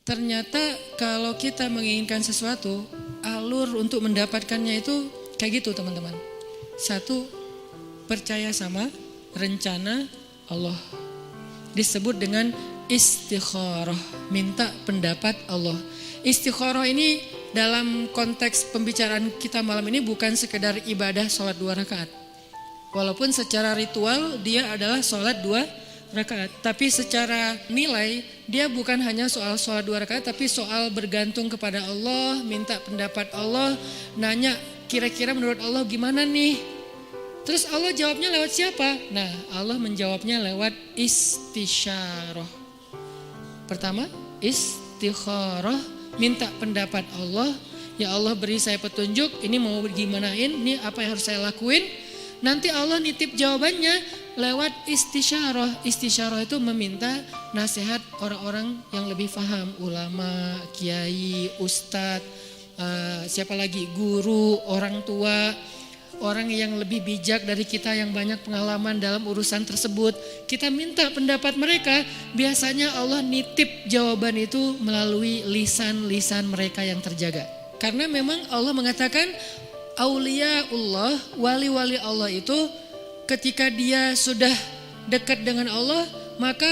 Ternyata kalau kita menginginkan sesuatu, alur untuk mendapatkannya itu kayak gitu teman-teman. Satu, percaya sama rencana Allah. Disebut dengan istikharah, minta pendapat Allah. Istikharah ini dalam konteks pembicaraan kita malam ini bukan sekedar ibadah sholat 2 rakaat. Walaupun secara ritual dia adalah sholat 2 rakaat, tapi secara nilai dia bukan hanya soal sholat 2 rakaat, tapi soal bergantung kepada Allah, minta pendapat Allah, nanya kira-kira menurut Allah gimana nih. Terus Allah jawabnya lewat siapa? Nah, Allah menjawabnya lewat istisyarah. Pertama, istikharah, minta pendapat Allah. Ya Allah, beri saya petunjuk, ini mau gimanain, ini apa yang harus saya lakuin. Nanti Allah nitip jawabannya lewat istisyarah. Istisyarah itu meminta nasihat orang-orang yang lebih paham, ulama, kiai, ustadz, siapa lagi, guru, orang tua, orang yang lebih bijak dari kita yang banyak pengalaman dalam urusan tersebut. Kita minta pendapat mereka, biasanya Allah nitip jawaban itu melalui lisan-lisan mereka yang terjaga. Karena memang Allah mengatakan Auliaullah, wali-wali Allah itu ketika dia sudah dekat dengan Allah, maka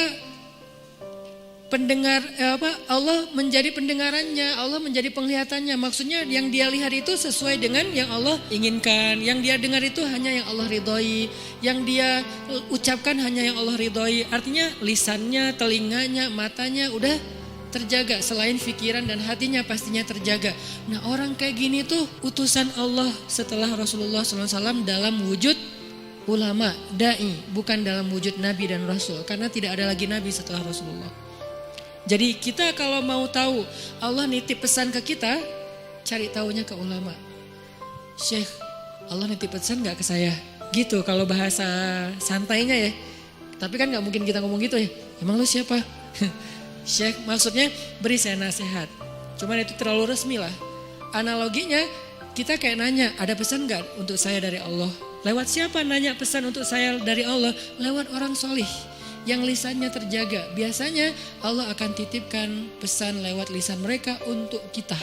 Allah menjadi pendengarannya, Allah menjadi penglihatannya. Maksudnya yang dia lihat itu sesuai dengan yang Allah inginkan, yang dia dengar itu hanya yang Allah ridhoi, yang dia ucapkan hanya yang Allah ridhoi. Artinya lisannya, telinganya, matanya udah terjaga, selain pikiran dan hatinya pastinya terjaga. Nah, orang kayak gini tuh utusan Allah setelah Rasulullah SAW dalam wujud ulama, da'i, bukan dalam wujud Nabi dan Rasul, karena tidak ada lagi Nabi setelah Rasulullah. Jadi kita kalau mau tahu Allah nitip pesan ke kita, cari tahunya ke ulama. Syekh, Allah nitip pesan gak ke saya? Gitu kalau bahasa santainya ya. Tapi kan gak mungkin kita ngomong gitu ya. Emang lu siapa? Syekh, maksudnya beri saya nasihat. Cuman itu terlalu resmi lah. Analoginya kita kayak nanya, ada pesan gak untuk saya dari Allah? Lewat siapa nanya pesan untuk saya dari Allah? Lewat orang solih yang lisannya terjaga. Biasanya Allah akan titipkan pesan lewat lisan mereka untuk kita.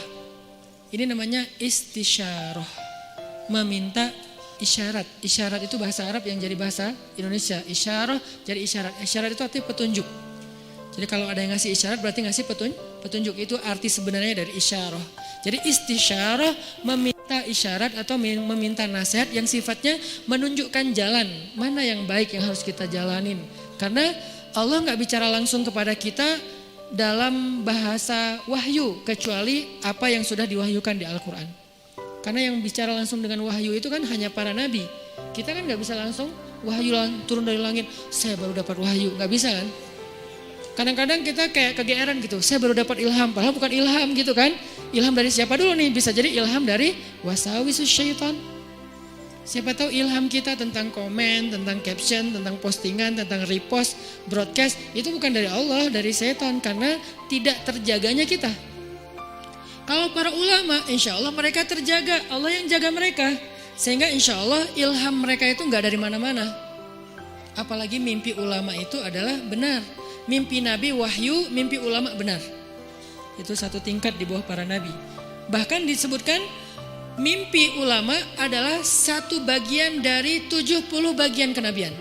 Ini namanya istisyarah, meminta isyarat. Isyarat itu bahasa Arab yang jadi bahasa Indonesia. Isyarah jadi isyarat. Isyarat itu artinya petunjuk. Jadi kalau ada yang ngasih isyarat berarti ngasih petunjuk, itu arti sebenarnya dari isyarah. Jadi istisyarah meminta isyarat atau meminta nasihat yang sifatnya menunjukkan jalan mana yang baik yang harus kita jalanin. Karena Allah gak bicara langsung kepada kita dalam bahasa wahyu kecuali apa yang sudah diwahyukan di Al-Quran. Karena yang bicara langsung dengan wahyu itu kan hanya para nabi. Kita kan gak bisa langsung wahyu turun dari langit, saya baru dapat wahyu, gak bisa kan? Kadang-kadang kita kayak kegeeran gitu, saya baru dapat ilham, padahal bukan ilham gitu kan. Ilham dari siapa dulu nih? Bisa jadi ilham dari wasawisus syaitan. Siapa tahu ilham kita tentang komen, tentang caption, tentang postingan, tentang repost, broadcast, itu bukan dari Allah, dari setan, karena tidak terjaganya kita. Kalau para ulama, insya Allah mereka terjaga, Allah yang jaga mereka. Sehingga insya Allah ilham mereka itu gak dari mana-mana. Apalagi mimpi ulama itu adalah benar. Mimpi Nabi wahyu, mimpi ulama benar. Itu satu tingkat di bawah para Nabi. Bahkan disebutkan mimpi ulama adalah satu bagian dari 70 bagian kenabian.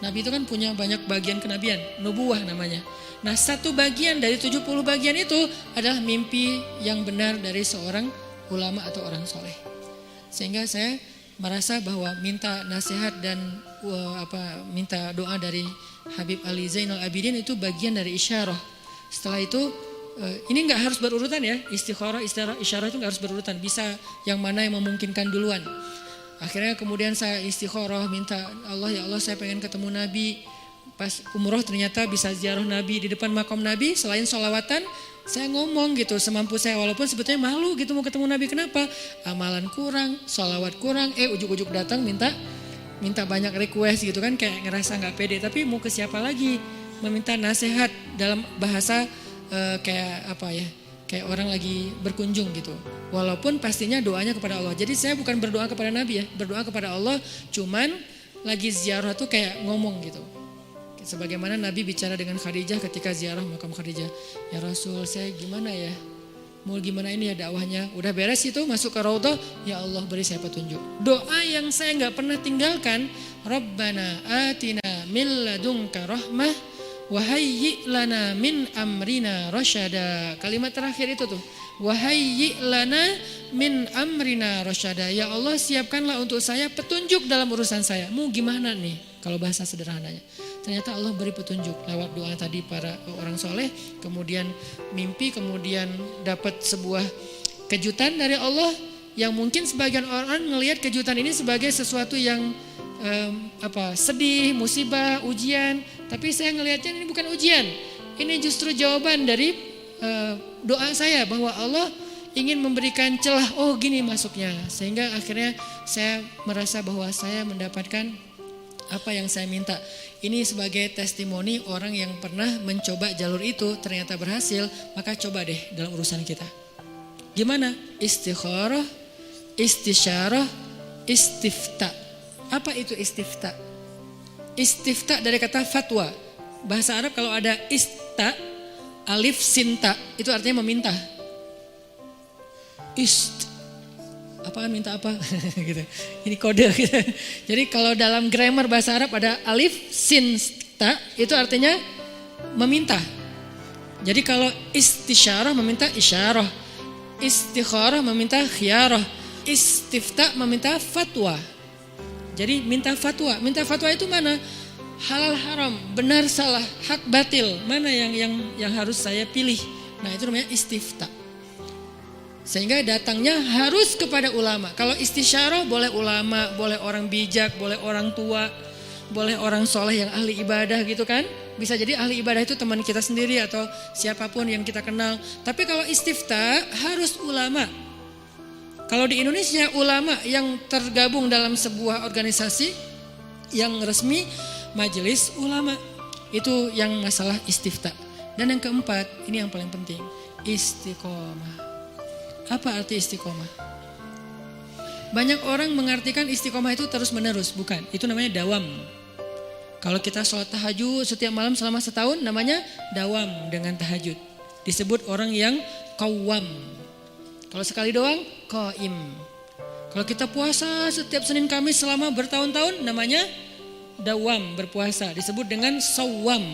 Nabi itu kan punya banyak bagian kenabian, nubuwah namanya. Nah, satu bagian dari 70 bagian itu adalah mimpi yang benar dari seorang ulama atau orang soleh. Sehingga saya merasa bahwa minta nasihat dan minta doa dari Habib Ali Zainal Abidin itu bagian dari isyarah. Setelah itu ini nggak harus berurutan ya, istikharah, isyarah itu nggak harus berurutan. Bisa yang mana yang memungkinkan duluan. Akhirnya kemudian saya istikharah, minta Allah, ya Allah saya pengen ketemu Nabi. Pas umroh ternyata bisa ziarah Nabi di depan makam Nabi. Selain sholawatan, saya ngomong gitu semampu saya. Walaupun sebetulnya malu gitu mau ketemu Nabi, kenapa? Amalan kurang, sholawat kurang, ujuk-ujuk datang minta banyak request gitu kan, kayak ngerasa gak pede. Tapi mau ke siapa lagi? Meminta nasihat dalam bahasa kayak orang lagi berkunjung gitu. Walaupun pastinya doanya kepada Allah. Jadi saya bukan berdoa kepada Nabi ya, berdoa kepada Allah, cuman lagi ziarah tuh kayak ngomong gitu. Sebagaimana Nabi bicara dengan Khadijah ketika ziarah makam Khadijah. Ya Rasul, saya gimana ya? Mau gimana ini ya dakwahnya? Udah beres itu masuk ke Raudhah, ya Allah beri saya petunjuk. Doa yang saya nggak pernah tinggalkan, Rabbana atina min ladunka rahmah wa hayyi' lana min amrina rasyada. Kalimat terakhir itu tuh, wa hayyi' lana min amrina rasyada. Ya Allah, siapkanlah untuk saya petunjuk dalam urusan saya. Mau gimana nih? Kalau bahasa sederhananya, ternyata Allah beri petunjuk lewat doa tadi para orang soleh, kemudian mimpi, kemudian dapat sebuah kejutan dari Allah yang mungkin sebagian orang melihat kejutan ini sebagai sesuatu yang sedih, musibah, ujian. Tapi saya ngelihatnya ini bukan ujian, ini justru jawaban dari doa saya bahwa Allah ingin memberikan celah. Oh gini masuknya, sehingga akhirnya saya merasa bahwa saya mendapatkan apa yang saya minta. Ini sebagai testimoni orang yang pernah mencoba jalur itu ternyata berhasil. Maka coba deh dalam urusan kita. Gimana? Istikharah, istisyarah, istifta. Apa itu istifta? Istifta dari kata fatwa. Bahasa Arab kalau ada ista, alif sinta, itu artinya meminta. Apaan minta apa gitu. Ini kode gitu. Jadi kalau dalam grammar bahasa Arab ada alif sin ta, itu artinya meminta. Jadi kalau istisyarah meminta isyarah, istikharah meminta khiyarah, istifta meminta fatwa. Jadi minta fatwa. Minta fatwa itu mana? Halal haram, benar salah, hak batil, mana yang harus saya pilih. Nah, itu namanya istifta. Sehingga datangnya harus kepada ulama. Kalau istisyarah boleh ulama, boleh orang bijak, boleh orang tua, boleh orang soleh yang ahli ibadah gitu kan. Bisa jadi ahli ibadah itu teman kita sendiri atau siapapun yang kita kenal. Tapi kalau istifta harus ulama. Kalau di Indonesia ulama yang tergabung dalam sebuah organisasi yang resmi, majelis ulama. Itu yang masalah istifta. Dan yang keempat, ini yang paling penting, istiqomah. Apa arti istiqomah? Banyak orang mengartikan istiqomah itu terus menerus, bukan. Itu namanya dawam. Kalau kita sholat tahajud setiap malam selama setahun, namanya dawam dengan tahajud. Disebut orang yang qawwam. Kalau sekali doang, qaim. Kalau kita puasa setiap Senin Kamis selama bertahun-tahun, namanya dawam, berpuasa. Disebut dengan shawwam.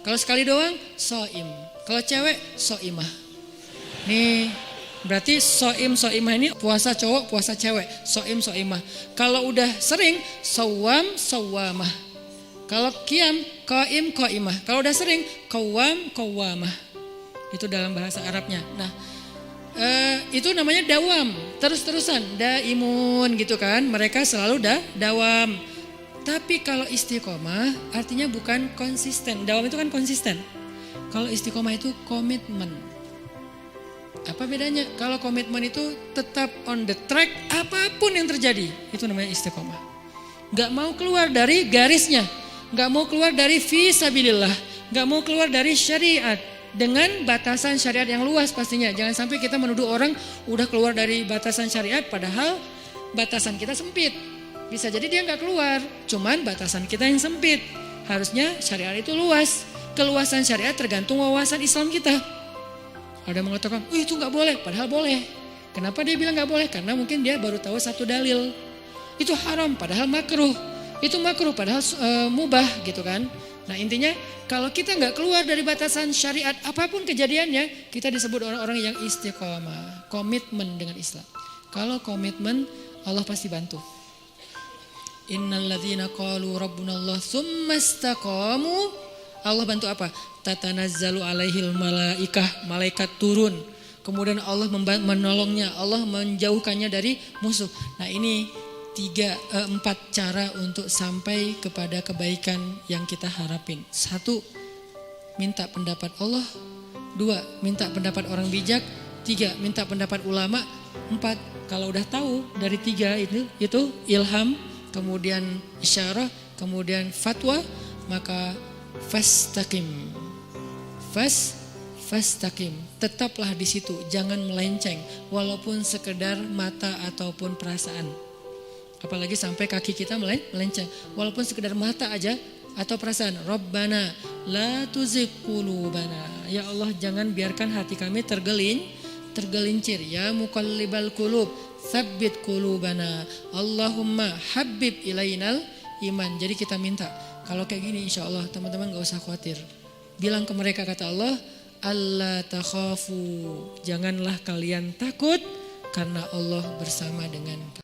Kalau sekali doang, shaim. Kalau cewek, shaimah. Nih, berarti so'imah ini puasa cowok, puasa cewek. So'imah. Kalau udah sering, sawam, sawamah. Kalau qiyam, qaimah. Kalau udah sering, qawwamah. Itu dalam bahasa Arabnya. Nah, itu namanya dawam, terus-terusan, daimun gitu kan. Mereka selalu dawam. Tapi kalau istiqomah artinya bukan konsisten. Dawam itu kan konsisten. Kalau istiqomah itu komitmen. Apa bedanya? Kalau komitmen itu tetap on the track apapun yang terjadi. Itu namanya istiqomah. Gak mau keluar dari garisnya. Gak mau keluar dari fisabilillah. Gak mau keluar dari syariat. Dengan batasan syariat yang luas pastinya. Jangan sampai kita menuduh orang udah keluar dari batasan syariat. Padahal batasan kita sempit. Bisa jadi dia gak keluar. Cuman batasan kita yang sempit. Harusnya syariat itu luas. Keluasan syariat tergantung wawasan Islam kita. Ada mengatakan, itu gak boleh, padahal boleh. Kenapa dia bilang gak boleh? Karena mungkin dia baru tahu satu dalil. Itu haram, padahal makruh. Itu makruh, padahal mubah gitu kan. Nah intinya, kalau kita gak keluar dari batasan syariat, apapun kejadiannya, kita disebut orang-orang yang istiqomah. Komitmen dengan Islam. Kalau komitmen, Allah pasti bantu. Innalladzina qalu rabbunallah tsumma istaqamu. Allah bantu apa? Tatanazzalu alaihil malaikah, malaikat turun. Kemudian Allah menolongnya, Allah menjauhkannya dari musuh. Nah ini 4 cara untuk sampai kepada kebaikan yang kita harapin. 1, minta pendapat Allah. 2, minta pendapat orang bijak. 3, minta pendapat ulama. 4, kalau udah tahu dari 3 itu ilham, kemudian isyarah, kemudian fatwa, maka fastaqim. Fastaqim. Tetaplah di situ, jangan melenceng walaupun sekedar mata ataupun perasaan. Apalagi sampai kaki kita melenceng. Walaupun sekedar mata aja atau perasaan Rabbana la tuzigh qulubana. Ya Allah, jangan biarkan hati kami tergelincir. Ya muqallibal qulub tsabbit qulubana. Allahumma habib ilainal iman. Jadi kita minta kalau kayak gini, insya Allah teman-teman gak usah khawatir. Bilang ke mereka, kata Allah, Allah takhafu, janganlah kalian takut karena Allah bersama dengan kalian.